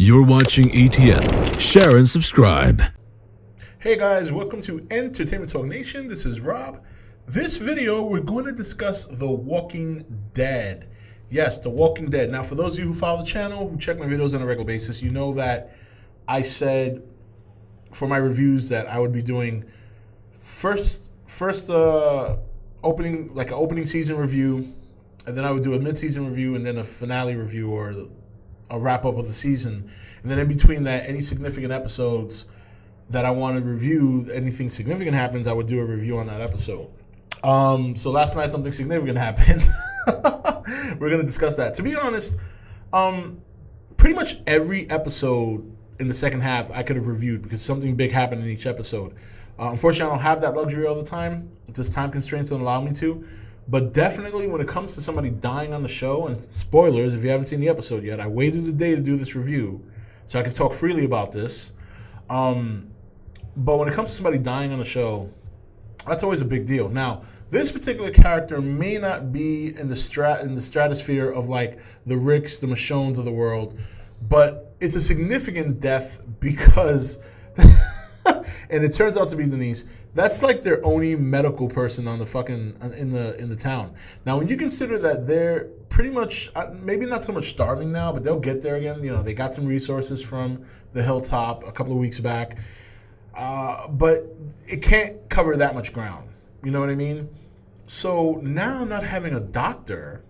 You're watching E.T.N. Share and subscribe. Hey guys, welcome to Entertainment Talk Nation. This is Rob. This video, we're going to discuss The Walking Dead. Yes, The Walking Dead. Now, for those of you who follow the channel, who check my videos on a regular basis, you know that I said for my reviews that I would be doing first opening, like an opening season review, and then I would do a mid-season review, and then a finale review or a wrap-up of the season. And then in between that, any significant episodes that I want to review, anything significant happens, I would do a review on that episode. So last night, something significant happened. We're going to discuss that. To be honest, pretty much every episode in the second half I could have reviewed because something big happened in each episode. Unfortunately, I don't have that luxury all the time. Just time constraints don't allow me to. But definitely when it comes to somebody dying on the show, and spoilers if you haven't seen the episode yet, I waited a day to do this review so I can talk freely about this. But when it comes to somebody dying on the show, that's always a big deal. Now, this particular character may not be in the stratosphere of like the Ricks, the Michonnes of the world, but it's a significant death because, and it turns out to be Denise. That's like their only medical person on the fucking in the town. Now, when you consider that they're pretty much maybe not so much starving now, but they'll get there again. You know, they got some resources from the hilltop a couple of weeks back, but it can't cover that much ground. You know what I mean? So now not having a doctor,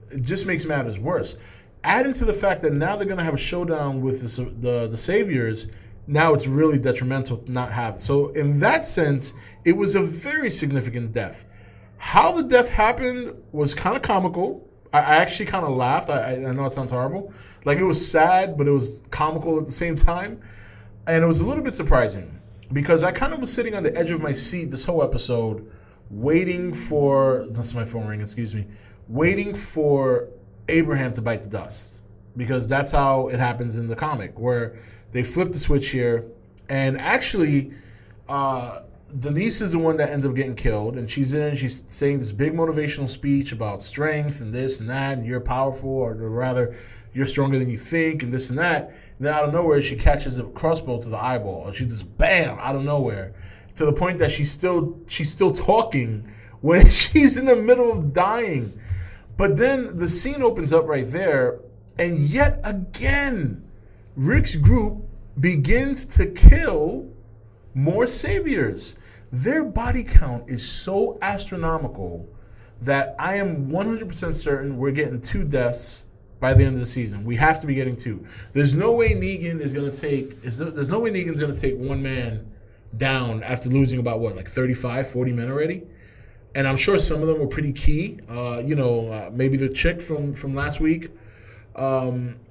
it just makes matters worse. Adding to the fact that now they're going to have a showdown with the Saviors. Now it's really detrimental to not have it. So in that sense, it was a very significant death. How the death happened was kind of comical. I actually kind of laughed. I know it sounds horrible. Like, it was sad, but it was comical at the same time. And it was a little bit surprising because I kind of was sitting on the edge of my seat this whole episode waiting for, that's my phone ring, excuse me, waiting for Abraham to bite the dust. Because that's how it happens in the comic, where they flip the switch here, and actually, Denise is the one that ends up getting killed, and she's saying this big motivational speech about strength and this and that, and you're powerful, or rather, you're stronger than you think, and this and that. And then out of nowhere, she catches a crossbow to the eyeball, and she just bam out of nowhere, to the point that she's still talking when she's in the middle of dying. But then the scene opens up right there, and yet again, Rick's group begins to kill more Saviors. Their body count is so astronomical that I am 100% certain we're getting 2 deaths by the end of the season. We have to be getting 2. There's no way Negan is going to take. There's no way Negan's going to take one man down after losing about like 35, 40 men already. And I'm sure some of them were pretty key. Maybe the chick from last week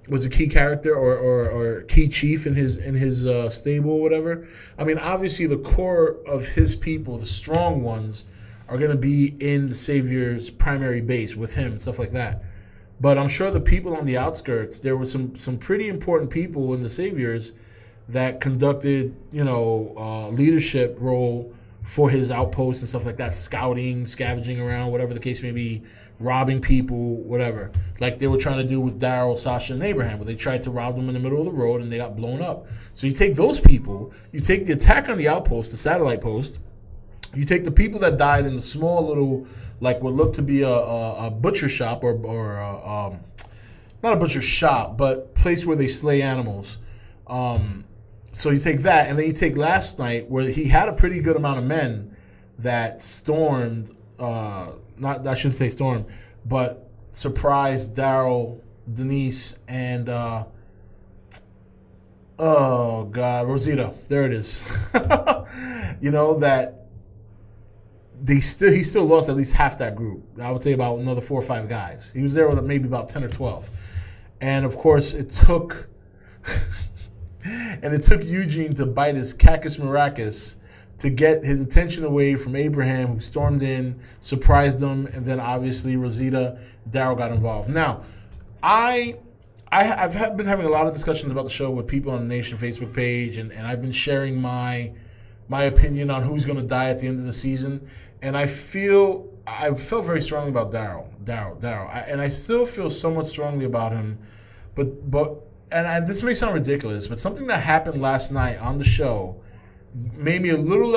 was a key character or key chief in his stable or whatever. I mean, obviously the core of his people, the strong ones, are going to be in the Savior's primary base with him and stuff like that. But I'm sure the people on the outskirts, there were some pretty important people in the Saviors that conducted, leadership role for his outposts and stuff like that, scouting, scavenging around, whatever the case may be, robbing people, whatever. Like they were trying to do with Daryl, Sasha, and Abraham, where they tried to rob them in the middle of the road and they got blown up. So you take those people, you take the attack on the outpost, the satellite post, you take the people that died in the small little, like what looked to be a butcher shop or not a butcher shop, but place where they slay animals. So you take that, and then you take last night where he had a pretty good amount of men that stormed, I shouldn't say stormed, but surprised Daryl, Denise, and Rosita. There it is. That he still lost at least half that group. I would say about another 4 or 5 guys. He was there with maybe about 10 or 12. And of course, it took Eugene to bite his cactus maracus to get his attention away from Abraham, who stormed in, surprised him, and then obviously Rosita, Daryl got involved. Now, I've been having a lot of discussions about the show with people on the Nation Facebook page, and I've been sharing my opinion on who's going to die at the end of the season. And I felt very strongly about Daryl, and I still feel somewhat strongly about him, but this may sound ridiculous, but something that happened last night on the show made me a little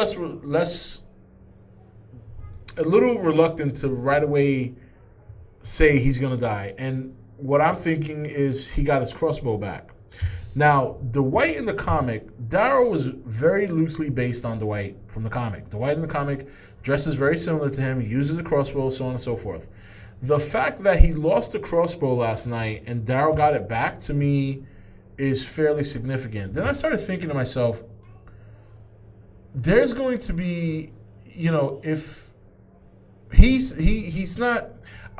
reluctant to right away say he's gonna die. And what I'm thinking is he got his crossbow back. Now, Dwight in the comic, Daryl was very loosely based on Dwight from the comic. Dwight in the comic dresses very similar to him. He uses a crossbow, so on and so forth. The fact that he lost the crossbow last night and Daryl got it back, to me, is fairly significant. Then I started thinking to myself, there's going to be, if he's not,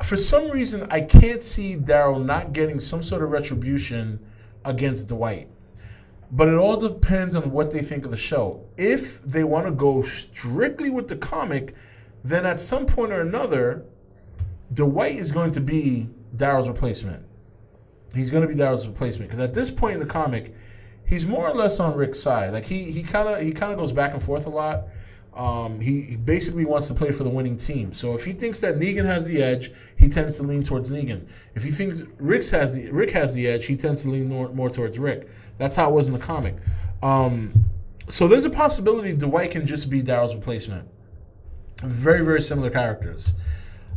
for some reason, I can't see Daryl not getting some sort of retribution against Dwight. But it all depends on what they think of the show. If they want to go strictly with the comic, then at some point or another, Dwight is going to be Daryl's replacement. He's going to be Daryl's replacement. Because at this point in the comic, he's more or less on Rick's side. Like he kind of goes back and forth a lot. He basically wants to play for the winning team. So if he thinks that Negan has the edge, he tends to lean towards Negan. If he thinks Rick has the edge, he tends to lean more towards Rick. That's how it was in the comic. So there's a possibility Dwight can just be Daryl's replacement. Very, very similar characters.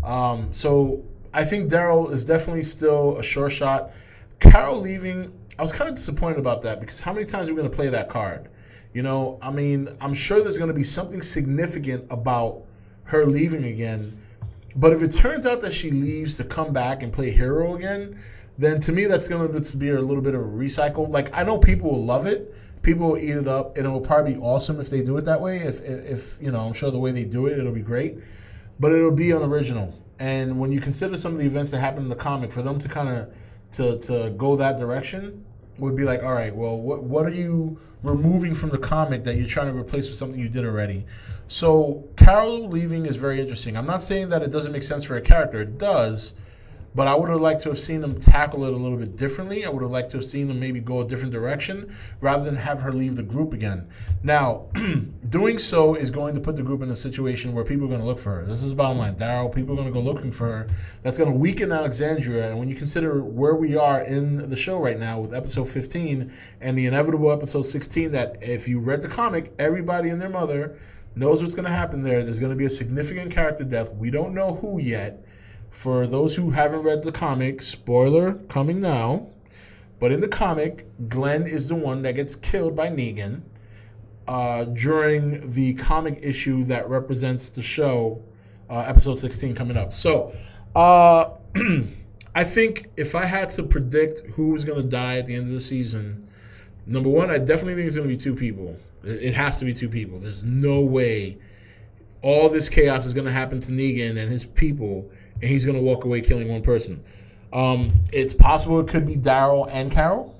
So I think Daryl is definitely still a sure shot. Carol leaving, I was kind of disappointed about that because how many times are we going to play that card? I'm sure there's going to be something significant about her leaving again. But if it turns out that she leaves to come back and play hero again, then to me that's going to be a little bit of a recycle. Like, I know people will love it. People will eat it up. And it will probably be awesome if they do it that way. If I'm sure the way they do it, it'll be great. But it'll be unoriginal. And when you consider some of the events that happened in the comic, for them to kind of to go that direction would be like, all right, well, what are you removing from the comic that you're trying to replace with something you did already? So Carol leaving is very interesting. I'm not saying that it doesn't make sense for a character. It does. But I would have liked to have seen them tackle it a little bit differently. I would have liked to have seen them maybe go a different direction rather than have her leave the group again. Now, doing so is going to put the group in a situation where people are going to look for her. This is the bottom line. Daryl, people are going to go looking for her. That's going to weaken Alexandria. And when you consider where we are in the show right now with episode 15 and the inevitable episode 16, that if you read the comic, everybody and their mother knows what's going to happen there. There's going to be a significant character death. We don't know who yet. For those who haven't read the comic, spoiler coming now, but in the comic, Glenn is the one that gets killed by Negan during the comic issue that represents the show, episode 16 coming up. So, I think if I had to predict who was going to die at the end of the season, number one, I definitely think it's going to be two people. It has to be two people. There's no way all this chaos is going to happen to Negan and his people and he's going to walk away killing one person. It's possible it could be Daryl and Carol,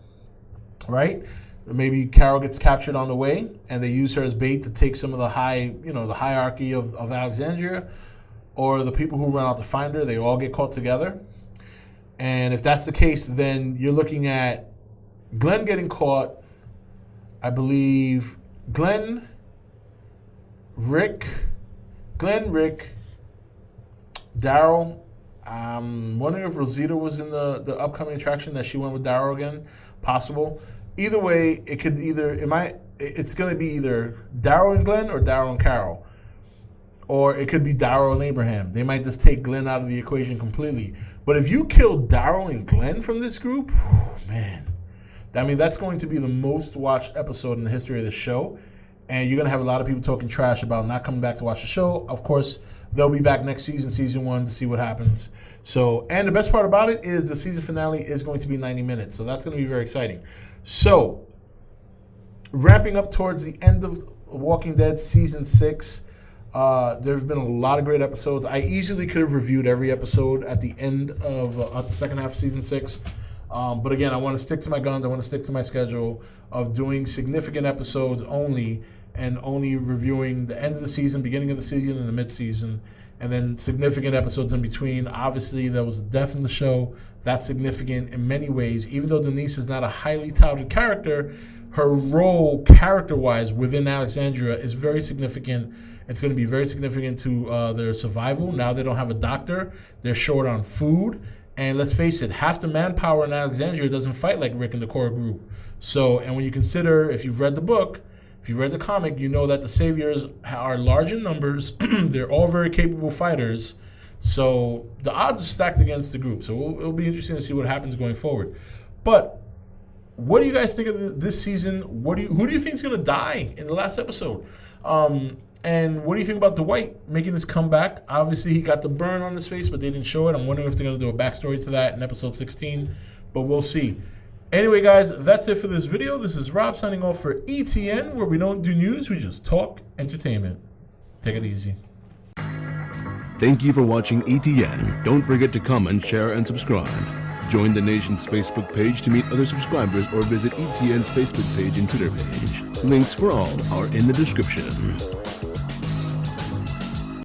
right? Maybe Carol gets captured on the way, and they use her as bait to take some of the the hierarchy of Alexandria, or the people who run out to find her, they all get caught together. And if that's the case, then you're looking at Glenn getting caught, I believe Glenn, Rick, Daryl. I'm wondering if Rosita was in the upcoming attraction that she went with Daryl again. Possible. Either way, it's going to be either Daryl and Glenn or Daryl and Carol. Or it could be Daryl and Abraham. They might just take Glenn out of the equation completely. But if you kill Daryl and Glenn from this group, man. I mean, that's going to be the most watched episode in the history of the show. And you're going to have a lot of people talking trash about not coming back to watch the show. Of course, they'll be back next season 1, to see what happens. So, and the best part about it is the season finale is going to be 90 minutes. So that's going to be very exciting. So, ramping up towards the end of Walking Dead season 6, there have been a lot of great episodes. I easily could have reviewed every episode at the end of the second half of season 6. But again, I want to stick to my guns. I want to stick to my schedule of doing significant episodes only, and only reviewing the end of the season, beginning of the season, and the mid-season, and then significant episodes in between. Obviously, there was a death in the show. That's significant in many ways. Even though Denise is not a highly touted character, her role, character-wise, within Alexandria is very significant. It's going to be very significant to their survival. Now they don't have a doctor. They're short on food. And let's face it, half the manpower in Alexandria doesn't fight like Rick and the core group. So, and when you consider, if you've read the book, if you read the comic, you know that the Saviors are large in numbers. They're all very capable fighters. So the odds are stacked against the group. So it'll be interesting to see what happens going forward. But what do you guys think of this season? Who do you think is going to die in the last episode? And what do you think about Dwight making his comeback? Obviously, he got the burn on his face, but they didn't show it. I'm wondering if they're going to do a backstory to that in episode 16. But we'll see. Anyway, guys, that's it for this video. This is Rob signing off for E.T.N, where we don't do news, we just talk entertainment. Take it easy. Thank you for watching E.T.N. Don't forget to comment, share, and subscribe. Join the Nation's Facebook page to meet other subscribers or visit E.T.N's Facebook page and Twitter page. Links for all are in the description.